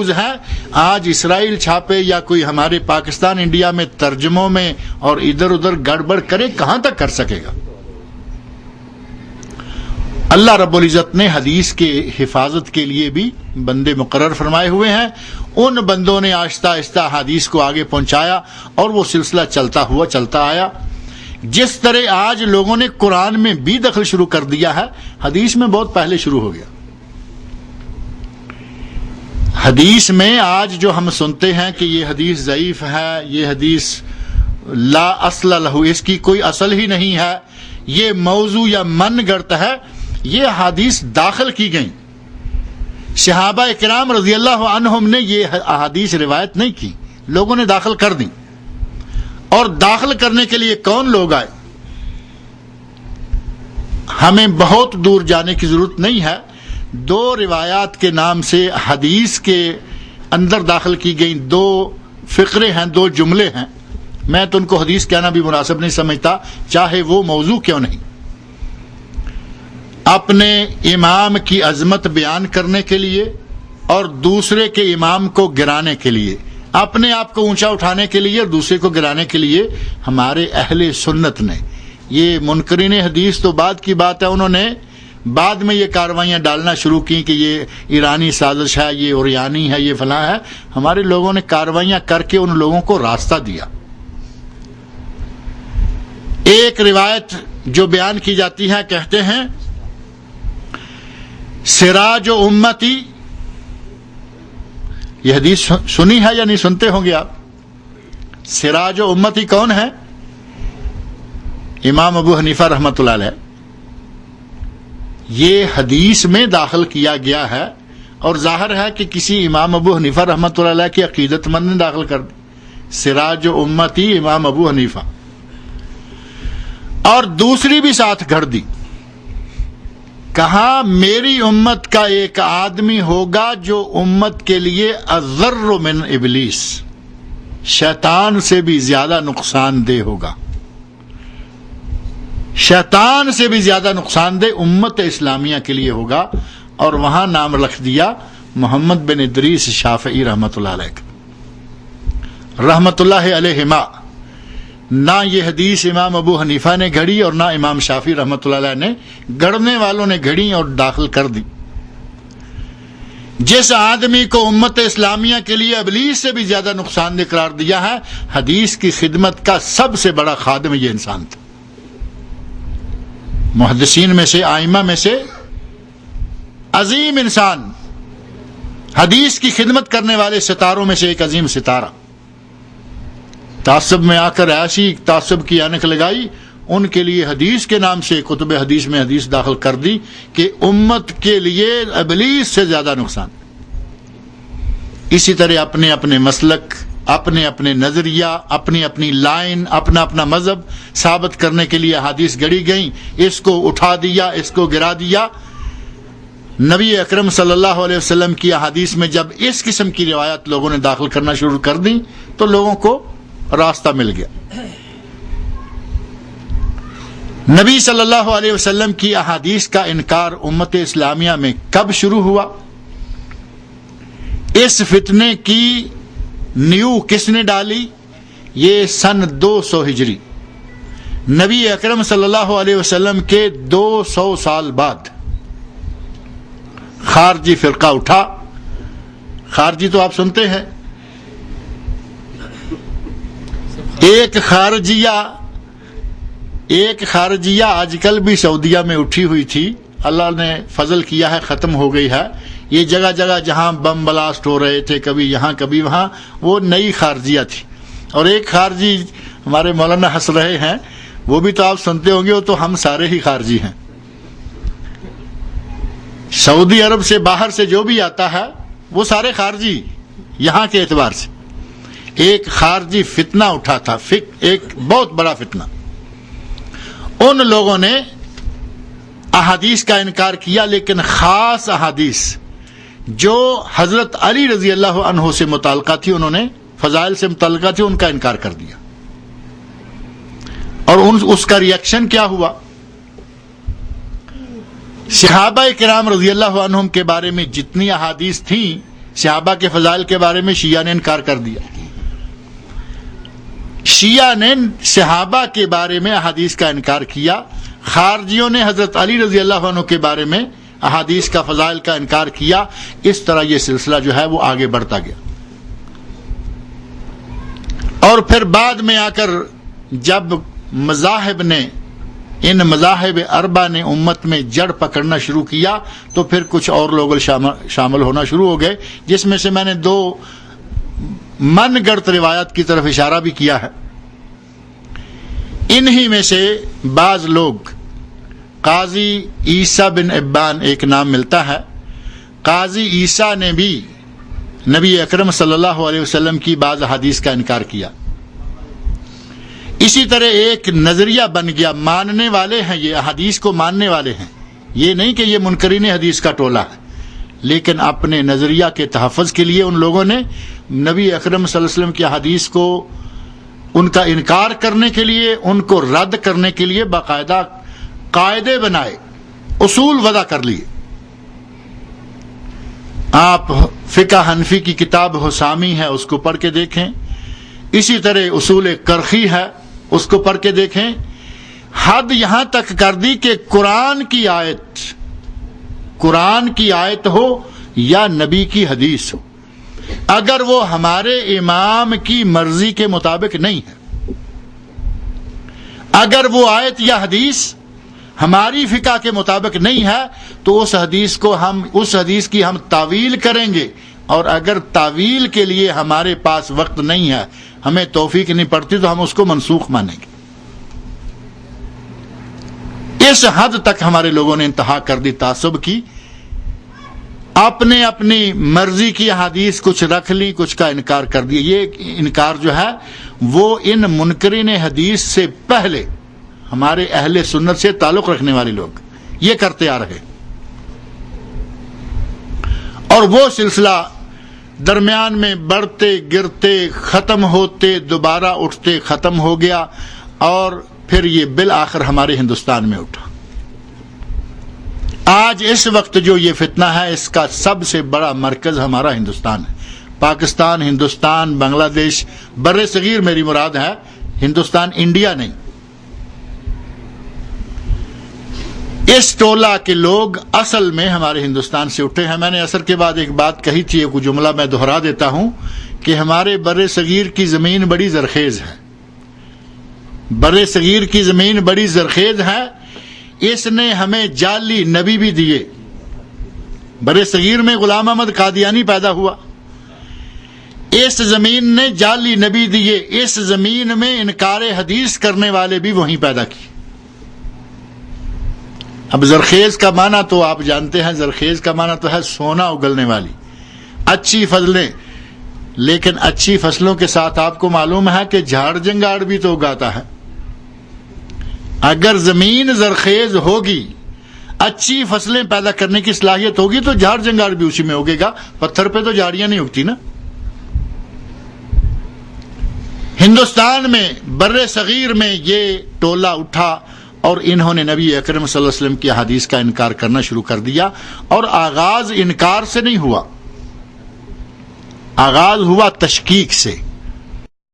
ہے، آج اسرائیل چھاپے یا کوئی ہمارے پاکستان انڈیا میں ترجموں میں اور ادھر ادھر گڑبڑ کرے، کہاں تک کر سکے گا؟ اللہ رب العزت نے حدیث کے حفاظت کے لیے بھی بندے مقرر فرمائے ہوئے ہیں، ان بندوں نے آہستہ آہستہ حدیث کو آگے پہنچایا اور وہ سلسلہ چلتا آیا۔ جس طرح آج لوگوں نے قرآن میں بھی دخل شروع کر دیا ہے، حدیث میں بہت پہلے شروع ہو گیا۔ حدیث میں آج جو ہم سنتے ہیں کہ یہ حدیث ضعیف ہے، یہ حدیث لا اصل لہ، اس کی کوئی اصل ہی نہیں ہے، یہ موضوع یا من گڑت ہے، یہ حدیث داخل کی گئیں۔ صحابہ کرام رضی اللہ عنہم نے یہ احادیث روایت نہیں کی، لوگوں نے داخل کر دی۔ اور داخل کرنے کے لیے کون لوگ آئے؟ ہمیں بہت دور جانے کی ضرورت نہیں ہے، دو روایات کے نام سے حدیث کے اندر داخل کی گئیں دو فقرے ہیں، دو جملے ہیں۔ میں تو ان کو حدیث کہنا بھی مناسب نہیں سمجھتا، چاہے وہ موضوع کیوں نہیں۔ اپنے امام کی عظمت بیان کرنے کے لیے اور دوسرے کے امام کو گرانے کے لیے، اپنے آپ کو اونچا اٹھانے کے لیے اور دوسرے کو گرانے کے لیے ہمارے اہل سنت نے، یہ منکرین حدیث تو بعد کی بات ہے، انہوں نے بعد میں یہ کاروائیاں ڈالنا شروع کی کہ یہ ایرانی سازش ہے، یہ اوریانی ہے، یہ فلاں ہے۔ ہمارے لوگوں نے کاروائیاں کر کے ان لوگوں کو راستہ دیا۔ ایک روایت جو بیان کی جاتی ہے، کہتے ہیں سراج و امتی، یہ حدیث سنی ہے یا نہیں سنتے ہوں گے آپ؟ سراج و امتی کون ہے؟ امام ابو حنیفہ رحمۃ اللہ علیہ۔ یہ حدیث میں داخل کیا گیا ہے اور ظاہر ہے کہ کسی امام ابو حنیفہ رحمۃ اللہ علیہ کی عقیدت مند نے داخل کر دی، سراج و امتی امام ابو حنیفہ، اور دوسری بھی ساتھ گھڑ دی۔ کہا میری امت کا ایک آدمی ہوگا جو امت کے لیے اضر من ابلیس، شیطان سے بھی زیادہ نقصان دہ ہوگا، شیطان سے بھی زیادہ نقصان دہ امت اسلامیہ کے لیے ہوگا۔ اور وہاں نام رکھ دیا محمد بن ادریس شافعی رحمۃ اللہ علیہ رحمۃ اللہ علیہما۔ نہ یہ حدیث امام ابو حنیفہ نے گھڑی اور نہ امام شافعی رحمۃ اللہ علیہ نے، گڑھنے والوں نے گھڑی اور داخل کر دی۔ جس آدمی کو امت اسلامیہ کے لیے ابلیس سے بھی زیادہ نقصان دہ قرار دیا ہے، حدیث کی خدمت کا سب سے بڑا خادم یہ انسان تھا۔ محدثین میں سے، ائمہ میں سے عظیم انسان، حدیث کی خدمت کرنے والے ستاروں میں سے ایک عظیم ستارہ، تعصب میں آ کر ایسی تعصب کی اینک لگائی، ان کے لیے حدیث کے نام سے کتب حدیث میں حدیث داخل کر دی کہ امت کے لیے ابلیس سے زیادہ نقصان۔ اسی طرح اپنے اپنے مسلک، اپنے اپنے نظریہ، اپنی اپنی لائن، اپنا اپنا مذہب ثابت کرنے کے لیے حدیث گڑی گئیں، اس کو اٹھا دیا، اس کو گرا دیا۔ نبی اکرم صلی اللہ علیہ وسلم کی احادیث میں جب اس قسم کی روایت لوگوں نے داخل کرنا شروع کر دی تو لوگوں کو راستہ مل گیا۔ نبی صلی اللہ علیہ وسلم کی احادیث کا انکار امت اسلامیہ میں کب شروع ہوا؟ اس فتنے کی نیو کس نے ڈالی؟ یہ سن 200 ہجری، نبی اکرم صلی اللہ علیہ وسلم کے 200 سال بعد خارجی فرقہ اٹھا۔ خارجی تو آپ سنتے ہیں، ایک خارجیہ آج کل بھی سعودیہ میں اٹھی ہوئی تھی، اللہ نے فضل کیا ہے ختم ہو گئی ہے۔ یہ جگہ جگہ جہاں بم بلاسٹ ہو رہے تھے، کبھی یہاں کبھی وہاں، وہ نئی خارجیہ تھی۔ اور ایک خارجی ہمارے مولانا ہنس رہے ہیں، وہ بھی تو آپ سنتے ہوں گے، وہ تو ہم سارے ہی خارجی ہیں۔ سعودی عرب سے باہر سے جو بھی آتا ہے وہ سارے خارجی یہاں کے اعتبار سے۔ ایک خارجی فتنہ اٹھا تھا، ایک بہت بڑا فتنہ۔ ان لوگوں نے احادیث کا انکار کیا، لیکن خاص احادیث جو حضرت علی رضی اللہ عنہ سے متعلقہ تھی، انہوں نے فضائل سے متعلقہ تھی، ان کا انکار کر دیا۔ اور اس کا ری ایکشن کیا ہوا؟ صحابہ کرام رضی اللہ عنہم کے بارے میں جتنی احادیث تھیں صحابہ کے فضائل کے بارے میں شیعہ نے انکار کر دیا. شیعہ نے صحابہ کے بارے میں احادیث کا انکار کیا. خارجیوں نے حضرت علی رضی اللہ عنہ کے بارے میں احادیث کا فضائل کا انکار کیا. اس طرح یہ سلسلہ جو ہے وہ آگے بڑھتا گیا. اور پھر بعد میں آ کر جب مذاہب نے ان مذاہب اربع نے امت میں جڑ پکڑنا شروع کیا تو پھر کچھ اور لوگ شامل ہونا شروع ہو گئے، جس میں سے میں نے 2 من گڑت روایت کی طرف اشارہ بھی کیا ہے. انہی میں سے بعض لوگ، قاضی عیسیٰ بن ابان ایک نام ملتا ہے، قاضی عیسیٰ نے بھی نبی اکرم صلی اللہ علیہ وسلم کی بعض حدیث کا انکار کیا. اسی طرح ایک نظریہ بن گیا، ماننے والے ہیں یہ حدیث کو ماننے والے ہیں، یہ نہیں کہ یہ منکرین حدیث کا ٹولہ ہے، لیکن اپنے نظریہ کے تحفظ کے لیے ان لوگوں نے نبی اکرم صلی اللہ علیہ وسلم کی حدیث کو ان کا انکار کرنے کے لیے، ان کو رد کرنے کے لیے باقاعدہ قاعدے بنائے، اصول وضع کر لیے. آپ فقہ حنفی کی کتاب حسامی ہے، اس کو پڑھ کے دیکھیں. اسی طرح اصول کرخی ہے، اس کو پڑھ کے دیکھیں. حد یہاں تک کر دی کہ قرآن کی آیت ہو یا نبی کی حدیث ہو، اگر وہ ہمارے امام کی مرضی کے مطابق نہیں ہے، اگر وہ آیت یا حدیث ہماری فقہ کے مطابق نہیں ہے تو اس حدیث کی ہم تعویل کریں گے، اور اگر تعویل کے لیے ہمارے پاس وقت نہیں ہے، ہمیں توفیق نہیں پڑتی، تو ہم اس کو منسوخ مانیں گے. اس حد تک ہمارے لوگوں نے انتہا کر دی تعصب کی، اپنی مرضی کی حدیث کچھ رکھ لی، کچھ کا انکار کر دیا. یہ انکار جو ہے وہ ان منکرین حدیث سے پہلے ہمارے اہل سنت سے تعلق رکھنے والے لوگ یہ کرتے آ رہے، اور وہ سلسلہ درمیان میں بڑھتے گرتے ختم ہوتے دوبارہ اٹھتے ختم ہو گیا، اور پھر یہ بالآخر ہمارے ہندوستان میں اٹھا. آج اس وقت جو یہ فتنہ ہے، اس کا سب سے بڑا مرکز ہمارا ہندوستان ہے. پاکستان، ہندوستان، بنگلہ دیش، بر صغیر میری مراد ہے، ہندوستان انڈیا نہیں. اس ٹولہ کے لوگ اصل میں ہمارے ہندوستان سے اٹھے ہیں. میں نے عصر کے بعد ایک بات کہی تھی، ایک جملہ میں دہرا دیتا ہوں کہ ہمارے بر صغیر کی زمین بڑی زرخیز ہے. بر صغیر کی زمین بڑی زرخیز ہے. اس نے ہمیں جعلی نبی بھی دیے. بر صغیر میں غلام احمد قادیانی پیدا ہوا، اس زمین نے جعلی نبی دیے. اس زمین میں انکار حدیث کرنے والے بھی وہیں پیدا کیے. اب زرخیز کا معنی تو آپ جانتے ہیں، زرخیز کا معنی تو ہے سونا اگلنے والی، اچھی فصلیں. لیکن اچھی فصلوں کے ساتھ آپ کو معلوم ہے کہ جھاڑ جنگاڑ بھی تو اگاتا ہے. اگر زمین زرخیز ہوگی، اچھی فصلیں پیدا کرنے کی صلاحیت ہوگی، تو جھاڑ جنگاڑ بھی اسی میں اگے گا. پتھر پہ تو جھاڑیاں نہیں اگتی نا. ہندوستان میں بر صغیر میں یہ ٹولہ اٹھا، اور انہوں نے نبی اکرم صلی اللہ علیہ وسلم کی حدیث کا انکار کرنا شروع کر دیا. اور آغاز انکار سے نہیں ہوا، آغاز ہوا تشکیک سے.